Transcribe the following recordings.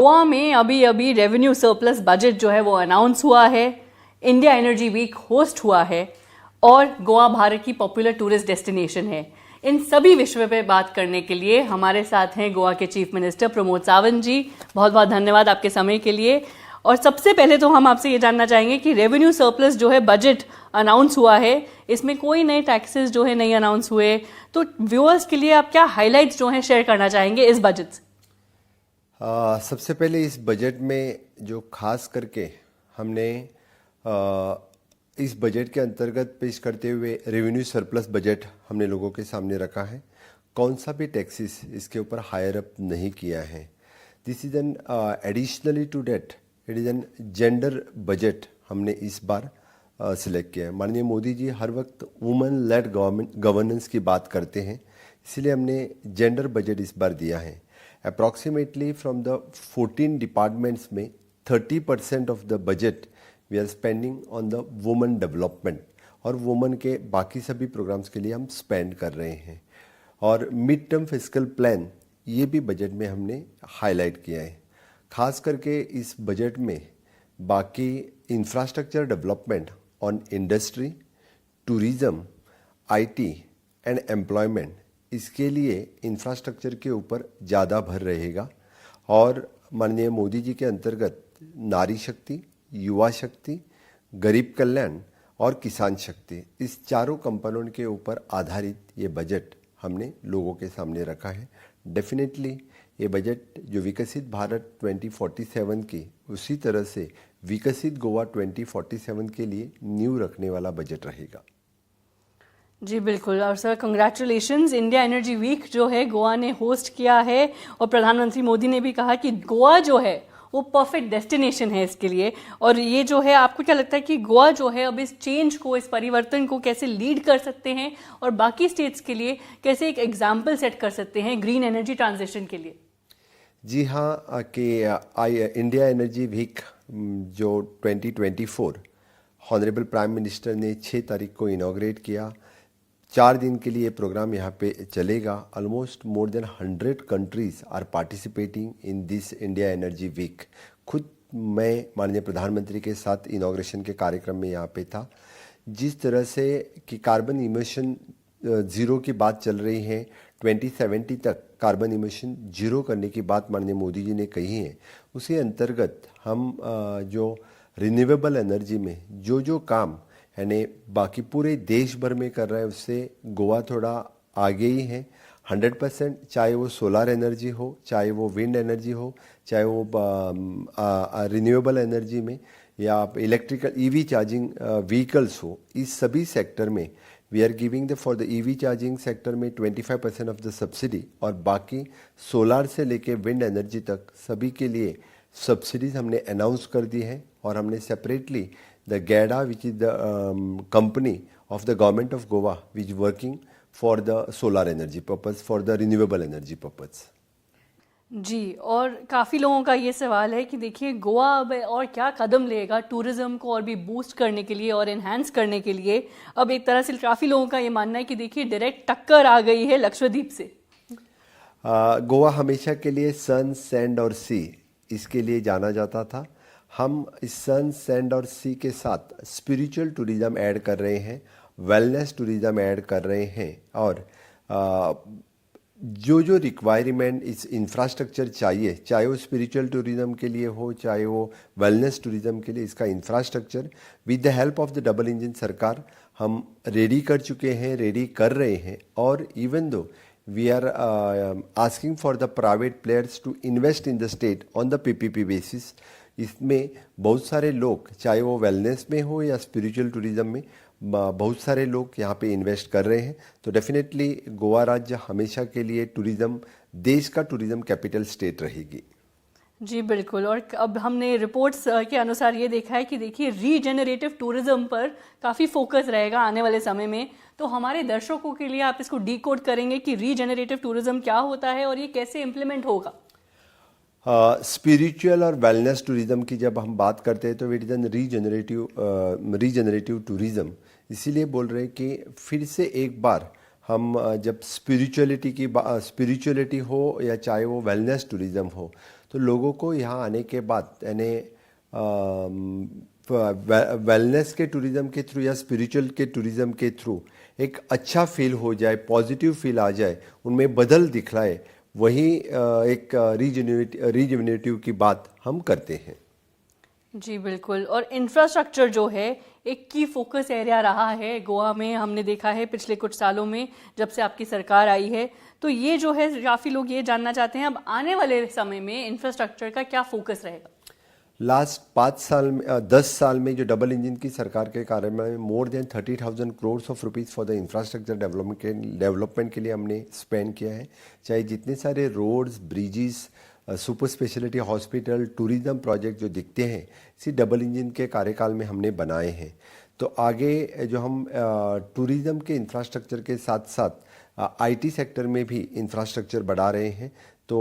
गोवा में अभी अभी रेवेन्यू सरप्लस बजट जो है वो अनाउंस हुआ है, इंडिया एनर्जी वीक होस्ट हुआ है और गोवा भारत की पॉपुलर टूरिस्ट डेस्टिनेशन है। इन सभी विषयों पे बात करने के लिए हमारे साथ हैं गोवा के चीफ मिनिस्टर प्रमोद सावंत जी। बहुत बहुत धन्यवाद आपके समय के लिए। और सबसे पहले तो हम आपसे ये जानना चाहेंगे कि रेवेन्यू सरप्लस जो है बजट अनाउंस हुआ है, इसमें कोई नए टैक्सेस जो है नहीं अनाउंस हुए, तो व्यूअर्स के लिए आप क्या हाइलाइट्स जो हैं शेयर करना चाहेंगे इस बजट से? सबसे पहले इस बजट में जो खास करके हमने इस बजट के अंतर्गत पेश करते हुए रेवेन्यू सरप्लस बजट हमने लोगों के सामने रखा है। कौन सा भी टैक्सेस इसके ऊपर हायर अप नहीं किया है। This is an additionally to date it is an gender budget हमने इस बार सिलेक्ट किया है। माननीय मोदी जी हर वक्त वुमेन लेड गवर्नेंस की बात करते हैं, इसलिए हमने जेंडर बजट इस बार दिया है। अप्रॉक्सीमेटली फ्रॉम द 14 डिपार्टमेंट्स में 30% of the budget we are spending on the women development और वुमेन के बाकी सभी प्रोग्राम्स के लिए हम स्पेंड कर रहे हैं। और मिड टर्म फिस्कल प्लान ये भी बजट में हमने हाईलाइट किया है। खास करके इस बजट में बाकी infrastructure development on industry, tourism, IT and employment, इसके लिए इंफ्रास्ट्रक्चर के ऊपर ज़्यादा भर रहेगा। और माननीय मोदी जी के अंतर्गत नारी शक्ति, युवा शक्ति, गरीब कल्याण और किसान शक्ति, इस चारों कंपोनेंट के ऊपर आधारित ये बजट हमने लोगों के सामने रखा है। डेफिनेटली ये बजट जो विकसित भारत 2047 की, उसी तरह से विकसित गोवा 2047 के लिए नींव रखने वाला बजट रहेगा। जी बिल्कुल। और sir congratulations, India energy week जो है गोवा ने होस्ट किया है और प्रधानमंत्री मोदी ने भी कहा कि गोवा जो है वो परफेक्ट डेस्टिनेशन है इसके लिए। और ये जो है, आपको क्या लगता है कि गोवा जो है अब इस चेंज को, इस परिवर्तन को कैसे लीड कर सकते हैं और बाकी स्टेट्स के लिए कैसे एक एग्जाम्पल सेट कर सकते हैं ग्रीन एनर्जी ट्रांजिशन के लिए? जी हाँ, कि इंडिया एनर्जी वीक जो 2024 हॉनरेबल प्राइम मिनिस्टर ने 6 तारीख को इनॉग्रेट किया। 4 दिन के लिए प्रोग्राम यहाँ पे चलेगा। Almost more than 100 countries are participating in this India energy week. खुद मैं माननीय प्रधानमंत्री के साथ इनॉग्रेशन के कार्यक्रम में यहाँ पे था। जिस तरह से कि कार्बन इमिशन ज़ीरो की बात चल रही है, 2070 तक कार्बन इमिशन जीरो करने की बात माननीय मोदी जी ने कही है, उसी अंतर्गत हम जो रिन्यूएबल एनर्जी में जो काम यानी बाकी पूरे देश भर में कर रहा है, उससे गोवा थोड़ा आगे ही है। 100%, चाहे वो सोलर एनर्जी हो, चाहे वो विंड एनर्जी हो, चाहे वो रिन्यूएबल एनर्जी में या आप इलेक्ट्रिकल ईवी चार्जिंग व्हीकल्स हो, इस सभी सेक्टर में we are giving the for the EV charging sector में 25% ऑफ द सब्सिडी और बाकी सोलार से लेके विंड एनर्जी तक सभी के लिए सब्सिडीज हमने अनाउंस कर दी है। और हमने separately the GEDA which is the company of the government of Goa which working for the solar energy purpose, for the renewable energy purpose. जी, और काफ़ी लोगों का ये सवाल है कि देखिए गोवा अब और क्या कदम लेगा टूरिज़्म को और भी बूस्ट करने के लिए और इन्हांस करने के लिए। अब एक तरह से काफ़ी लोगों का ये मानना है कि देखिए डायरेक्ट टक्कर आ गई है लक्षद्वीप से। गोवा हमेशा के लिए सन, सैंड और सी, इसके लिए जाना जाता था। हम इस सन, सैंड और सी के साथ स्पिरिचुअल टूरिज़्म ऐड कर रहे हैं, वेलनेस टूरिज़्म ऐड कर रहे हैं। और जो रिक्वायरमेंट इस इंफ्रास्ट्रक्चर चाहिए, चाहे वो स्पिरिचुअल टूरिज़्म के लिए हो, चाहे वो वेलनेस टूरिज़्म के लिए, इसका infrastructure with the help of the double engine सरकार हम रेडी कर चुके हैं, रेडी कर रहे हैं। और even though we are asking for the private players to invest in the state on the PPP basis. इसमें बहुत सारे लोग, चाहे वो वेलनेस में हो या स्पिरिचुअल टूरिज़्म में, बहुत सारे लोग यहाँ पे इन्वेस्ट कर रहे हैं। तो डेफिनेटली गोवा राज्य हमेशा के लिए टूरिज़्म, देश का टूरिज़्म कैपिटल स्टेट रहेगी। जी बिल्कुल। और अब हमने रिपोर्ट्स के अनुसार ये देखा है कि देखिए रीजेनरेटिव टूरिज्म पर काफ़ी फोकस रहेगा आने वाले समय में। तो हमारे दर्शकों के लिए आप इसको डीकोड करेंगे कि रीजेनरेटिव टूरिज्म क्या होता है और ये कैसे इम्प्लीमेंट होगा? स्पिरिचुअल और वेलनेस टूरिज़्म की जब हम बात करते हैं तो it is N regenerative tourism. इसीलिए बोल रहे हैं कि फिर से एक बार हम जब स्पिरिचुअलिटी हो या चाहे वो वेलनेस टूरिज़्म हो, तो लोगों को यहाँ आने के बाद यानी वेलनेस के टूरिज्म के थ्रू या स्पिरिचुअल के टूरिज्म के थ्रू एक अच्छा फील हो जाए, पॉजिटिव फील आ जाए, उनमें बदल दिखलाए, वही एक रीजुविनेटिव की बात हम करते हैं। जी बिल्कुल। और इंफ्रास्ट्रक्चर जो है एक की फोकस एरिया रहा है गोवा में, हमने देखा है पिछले कुछ सालों में जब से आपकी सरकार आई है। तो ये जो है काफ़ी लोग ये जानना चाहते हैं अब आने वाले समय में इंफ्रास्ट्रक्चर का क्या फोकस रहेगा। लास्ट 10 साल में जो डबल इंजन की सरकार के कारण में more than 30,000 crore of rupees for the infrastructure development के लिए हमने स्पेंड किया है। चाहे जितने सारे roads, bridges, super speciality hospital, tourism project जो दिखते हैं, इसी डबल इंजन के कार्यकाल में हमने बनाए हैं। तो आगे जो हम टूरिज्म के इंफ्रास्ट्रक्चर के साथ साथ आईटी सेक्टर में भी इंफ्रास्ट्रक्चर बढ़ा रहे हैं। तो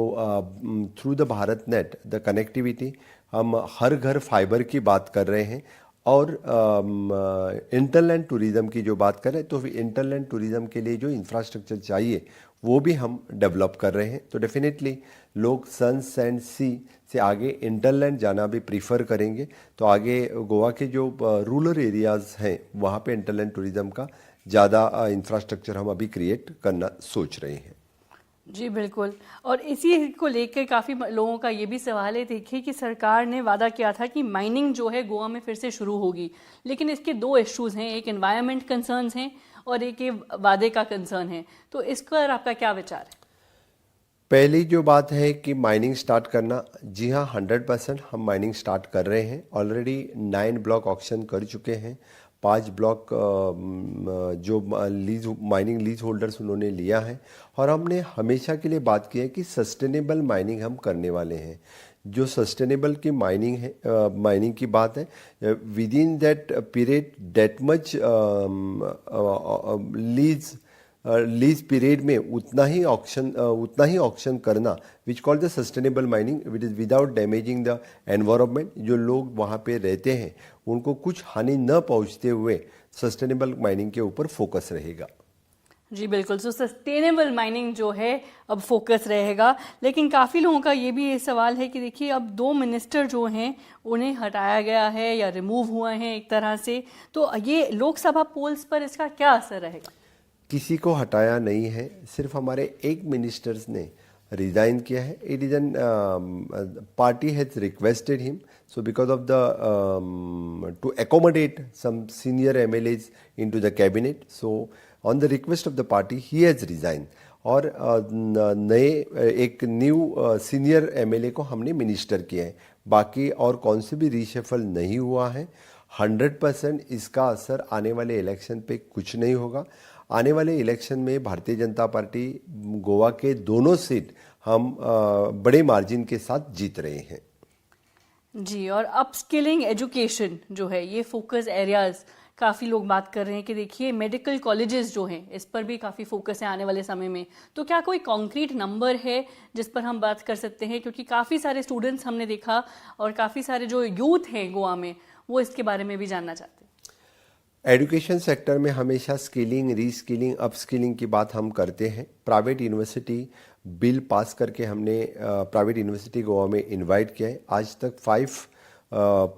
through the Bharat net, the connectivity, हम हर घर फाइबर की बात कर रहे हैं। और इंटरलैंड टूरिज्म की जो बात करें तो इंटरलैंड टूरिज्म के लिए जो इंफ्रास्ट्रक्चर चाहिए वो भी हम डेवलप कर रहे हैं। तो डेफिनेटली लोग सन, सैंड, सी से आगे इंटरलैंड जाना भी प्रीफर करेंगे। तो आगे गोवा के जो रूरल एरियाज़ हैं वहाँ पे इंटरलैंड टूरिज्म का ज़्यादा इंफ्रास्ट्रक्चर हम अभी क्रिएट करना सोच रहे हैं। जी बिल्कुल। और इसी को लेकर काफ़ी लोगों का ये भी सवाल है, देखिए कि सरकार ने वादा किया था कि माइनिंग जो है गोवा में फिर से शुरू होगी, लेकिन इसके दो इश्यूज हैं, एक एनवायरनमेंट कंसर्न्स हैं और एक ये वादे का कंसर्न है। तो इस पर आपका क्या विचार है? पहली जो बात है कि माइनिंग स्टार्ट करना, जी हाँ 100% हम माइनिंग स्टार्ट कर रहे हैं। ऑलरेडी 9 ब्लॉक ऑक्शन कर चुके हैं। 5 ब्लॉक जो माइनिंग लीज होल्डर्स उन्होंने लिया है। और हमने हमेशा के लिए बात की है कि सस्टेनेबल माइनिंग हम करने वाले हैं। जो सस्टेनेबल की माइनिंग है, माइनिंग की बात है, within that period that much lease period में उतना ही ऑक्शन करना, which called the sustainable mining, which is without damaging the environment. जो लोग वहाँ पे रहते हैं उनको कुछ हानि न पहुँचते हुए सस्टेनेबल माइनिंग के ऊपर फोकस रहेगा। जी बिल्कुल। सो सस्टेनेबल माइनिंग जो है अब फोकस रहेगा। लेकिन काफ़ी लोगों का ये भी सवाल है कि देखिए अब 2 मिनिस्टर जो हैं उन्हें हटाया गया है या रिमूव हुए हैं एक तरह से, तो ये लोकसभा पोल्स पर इसका क्या असर रहेगा? किसी को हटाया नहीं है, सिर्फ हमारे एक मिनिस्टर्स ने रिजाइन किया है। It is an party has requested him, so because of the to accommodate some senior MLAs into the cabinet, so on the request of the party he has resigned। और नए एक new senior MLA को हमने minister किया है। बाकी और कौन से भी रीशफल नहीं हुआ है। 100% इसका असर आने वाले इलेक्शन पे कुछ नहीं होगा। आने वाले इलेक्शन में भारतीय जनता पार्टी गोवा के दोनों सीट हम बड़े मार्जिन के साथ जीत रहे हैं। जी। और अपस्किलिंग एजुकेशन जो है ये फोकस एरियाज काफ़ी लोग बात कर रहे हैं कि देखिए मेडिकल कॉलेजेस जो हैं इस पर भी काफ़ी फोकस है आने वाले समय में। तो क्या कोई कॉन्क्रीट नंबर है जिस पर हम बात कर सकते हैं, क्योंकि काफ़ी सारे स्टूडेंट्स हमने देखा और काफ़ी सारे जो यूथ हैं गोवा में वो इसके बारे में भी जानना चाहते हैं। एजुकेशन सेक्टर में हमेशा स्किलिंग, रीस्किलिंग, अपस्किलिंग की बात हम करते हैं। प्राइवेट यूनिवर्सिटी बिल पास करके हमने प्राइवेट यूनिवर्सिटी गोवा में इनवाइट किया है। आज तक 5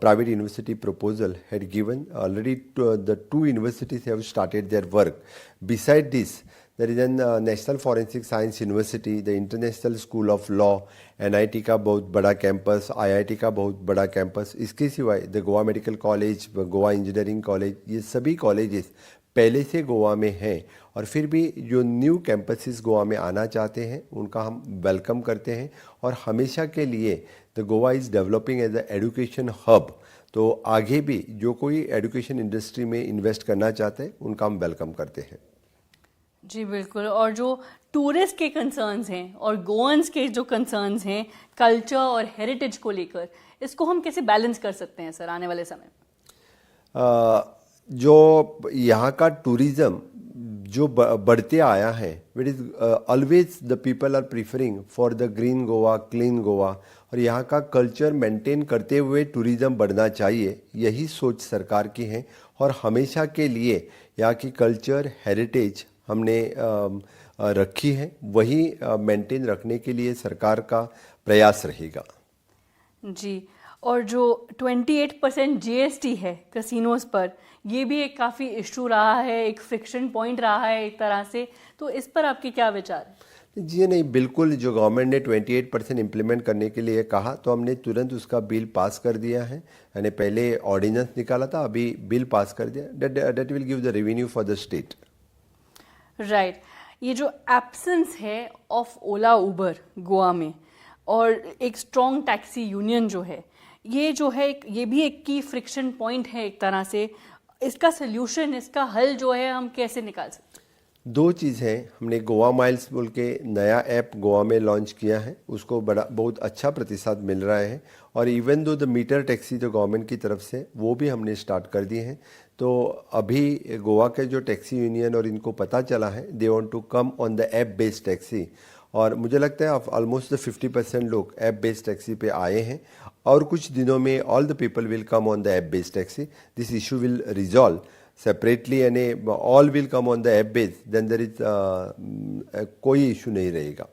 private university proposal had given already. The 2 universities have started their work. Beside this, there is a National Forensic Science University, the International School of Law, NIT का बहुत बड़ा कैंपस, IIT का बहुत बड़ा कैंपस। इसके सिवाय the Goa medical college, Goa engineering college, ये सभी कॉलेजेस पहले से गोवा में हैं। और फिर भी जो न्यू कैंपसेस गोवा में आना चाहते हैं उनका हम वेलकम करते हैं। और हमेशा के लिए the Goa is developing as a education hub. तो आगे भी जो कोई एजुकेशन इंडस्ट्री में इन्वेस्ट करना चाहते हैं उनका हम वेलकम करते हैं। जी बिल्कुल। और जो टूरिस्ट के कंसर्न्स हैं और गोवंस के जो कंसर्न्स हैं कल्चर और हेरिटेज को लेकर, इसको हम कैसे बैलेंस कर सकते हैं सर आने वाले समय में? जो यहाँ का टूरिज़्म जो बढ़ते आया है, with is always the people are preferring for the green Goa, clean Goa. और यहाँ का कल्चर मेंटेन करते हुए टूरिज़्म बढ़ना चाहिए, यही सोच सरकार की है। और हमेशा के लिए यहाँ की कल्चर हेरिटेज हमने रखी है, वही मेंटेन रखने के लिए सरकार का प्रयास रहेगा। जी। और जो 28% जीएसटी है कैसीनोज पर, ये भी एक काफ़ी इशू रहा है, एक फ्रिक्शन पॉइंट रहा है एक तरह से, तो इस पर आपके क्या विचार हैं? जी नहीं, बिल्कुल जो गवर्नमेंट ने 28% इम्प्लीमेंट करने के लिए कहा तो हमने तुरंत उसका बिल पास कर दिया है। यानी पहले ऑर्डिनेंस निकाला था, अभी बिल पास कर दिया। That will give the revenue for the state. Right. ये जो एब्सेंस है ऑफ ओला उबर गोवा में, और एक स्ट्रॉन्ग टैक्सी यूनियन जो है, ये जो है ये भी एक की फ्रिक्शन पॉइंट है एक तरह से। इसका सोल्यूशन, इसका हल जो है हम कैसे निकाल सकते हैं? दो चीज़ है, हमने गोवा माइल्स बोल के नया ऐप गोवा में लॉन्च किया है, उसको बड़ा बहुत अच्छा प्रतिसाद मिल रहा है। और even though the meter taxi जो गवर्नमेंट की तरफ से वो भी हमने स्टार्ट कर दिए हैं। तो अभी गोवा के जो टैक्सी यूनियन और इनको पता चला है, they want to come on the app based taxi. और मुझे लगता है ऑलमोस्ट 50% लोग ऐप बेस्ड टैक्सी पे आए हैं, और कुछ दिनों में all the people will come on the app based taxi. This issue will resolve separately, यानी all will come on the app based, then there is कोई इशू नहीं रहेगा।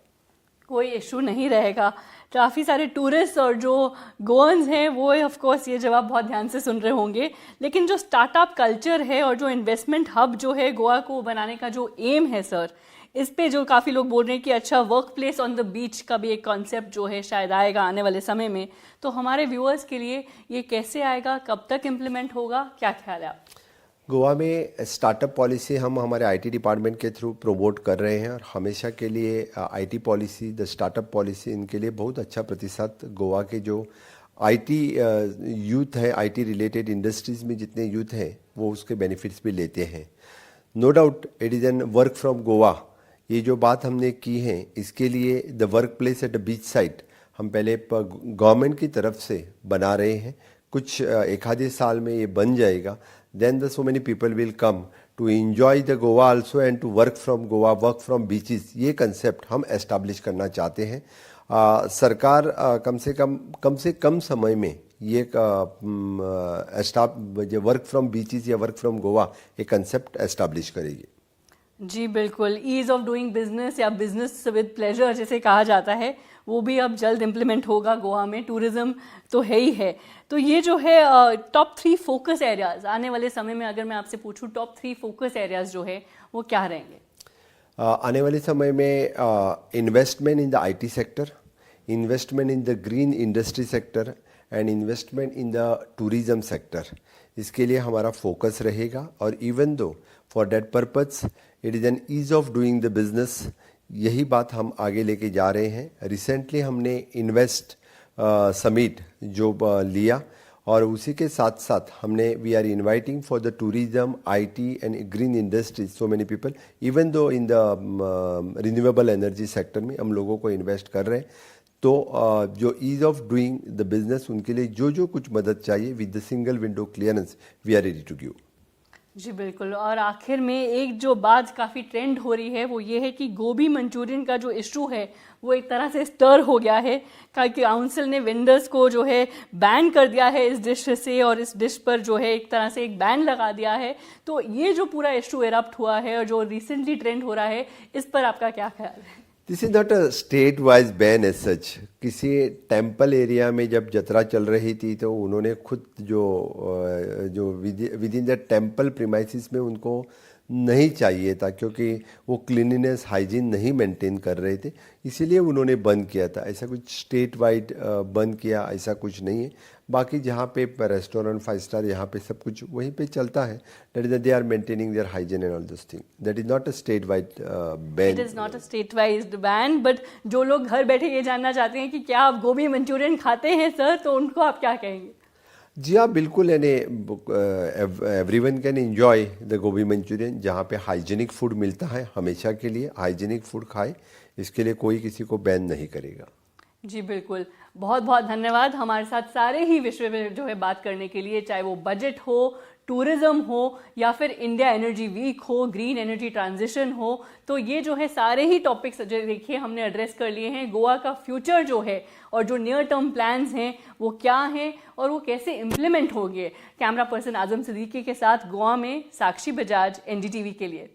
कोई इशू नहीं रहेगा। काफ़ी सारे टूरिस्ट और जो गोवंस हैं वो ऑफ कोर्स ये जवाब बहुत ध्यान से सुन रहे होंगे। लेकिन जो स्टार्टअप कल्चर है और जो इन्वेस्टमेंट हब जो है गोवा को बनाने का जो एम है सर, इस पे जो काफ़ी लोग बोल रहे हैं कि अच्छा work place on the beach का भी एक कॉन्सेप्ट जो है शायद आएगा आने वाले समय में, तो हमारे व्यूअर्स के लिए ये कैसे आएगा, कब तक इम्प्लीमेंट होगा, क्या ख्याल है आप? गोवा में स्टार्टअप पॉलिसी हम हमारे आईटी डिपार्टमेंट के थ्रू प्रमोट कर रहे हैं, और हमेशा के लिए IT policy, the startup policy, इनके लिए बहुत अच्छा प्रतिशत गोवा के जो आईटी यूथ है, आईटी रिलेटेड इंडस्ट्रीज में जितने यूथ हैं वो उसके बेनिफिट्स भी लेते हैं। No doubt it is an work from Goa. ये जो बात हमने की है, इसके लिए the work place at the beach side हम पहले गवर्नमेंट की तरफ से बना रहे हैं। कुछ एक आधे साल में ये बन जाएगा, then the so many people will come to enjoy the Goa also and to work from Goa, work from beaches। ये कंसेप्ट हम एस्टाब्लिश करना चाहते हैं। सरकार कम से कम समय में ये वर्क फ्रॉम बीचेस या वर्क फ्रॉम गोवा ये कंसेप्ट एस्टाब्लिश करेगी। जी बिल्कुल, ईज ऑफ डूइंग बिजनेस या बिजनेस विद प्लेजर जैसे कहा जाता है, वो भी अब जल्द इम्प्लीमेंट होगा गोवा में। टूरिज्म तो है ही है। तो ये जो है टॉप 3 फोकस एरियाज आने वाले समय में, अगर मैं आपसे पूछूं टॉप 3 फोकस एरियाज जो है वो क्या रहेंगे? आने वाले समय में investment in the IT sector, investment in the green industry sector and investment in the tourism sector, इसके लिए हमारा फोकस रहेगा। और even though for that purpose it is an ease of doing the business, यही बात हम आगे लेके जा रहे हैं। रिसेंटली हमने इन्वेस्ट समिट जो लिया, और उसी के साथ साथ हमने we are inviting for the tourism, IT and green industries so many people, even though in the renewable energy sector में हम लोगों को इन्वेस्ट कर रहे हैं। तो जो ease of doing the business, उनके लिए जो जो कुछ मदद चाहिए with the single window clearance we are ready to give. जी बिल्कुल। और आखिर में एक जो बात काफ़ी ट्रेंड हो रही है वो ये है कि गोभी मंचूरियन का जो इशू है वो एक तरह से स्टर हो गया है, क्योंकि काउंसिल ने वेंडर्स को जो है बैन कर दिया है इस डिश से, और इस डिश पर जो है एक तरह से एक बैन लगा दिया है। तो ये जो पूरा इशू एरप्ट हुआ है और जो रिसेंटली ट्रेंड हो रहा है, इस पर आपका क्या ख्याल है? This is not a state wise ban as such. किसी टेम्पल एरिया में जब जत्रा चल रही थी तो उन्होंने खुद जो with in the temple premises में उनको नहीं चाहिए था, क्योंकि वो क्लीनिनेस हाइजीन नहीं मेंटेन कर रहे थे, इसीलिए उन्होंने बंद किया था। ऐसा कुछ स्टेट वाइड बंद किया ऐसा कुछ नहीं है। बाकी जहाँ पे रेस्टोरेंट 5 स्टार यहाँ पे सब कुछ वहीं पे चलता है, that is they are maintaining their hygiene and all this thing. That is not a state wide ban. It is not a state wise ban, but जो लोग घर बैठे ये जानना चाहते हैं कि क्या आप गोभी मंचूरियन खाते हैं सर, तो उनको आप क्या कहेंगे? जी हाँ बिल्कुल, यानी एवरीवन कैन एंजॉय द गोभी मंचूरियन, जहाँ पे हाइजीनिक फूड मिलता है। हमेशा के लिए हाइजीनिक फूड खाए, इसके लिए कोई किसी को बैन नहीं करेगा। जी बिल्कुल, बहुत बहुत धन्यवाद हमारे साथ सारे ही विषय में जो है बात करने के लिए, चाहे वो बजट हो, टूरिज्म हो, या फिर इंडिया एनर्जी वीक हो, ग्रीन एनर्जी ट्रांजिशन हो। तो ये जो है सारे ही टॉपिक्स जो देखिए हमने एड्रेस कर लिए हैं। गोवा का फ्यूचर जो है और जो नियर टर्म प्लान्स हैं वो क्या हैं और वो कैसे इम्प्लीमेंट होंगे। कैमरा पर्सन आजम सिद्दीकी के साथ गोवा में साक्षी बजाज, एनडीटीवी के लिए।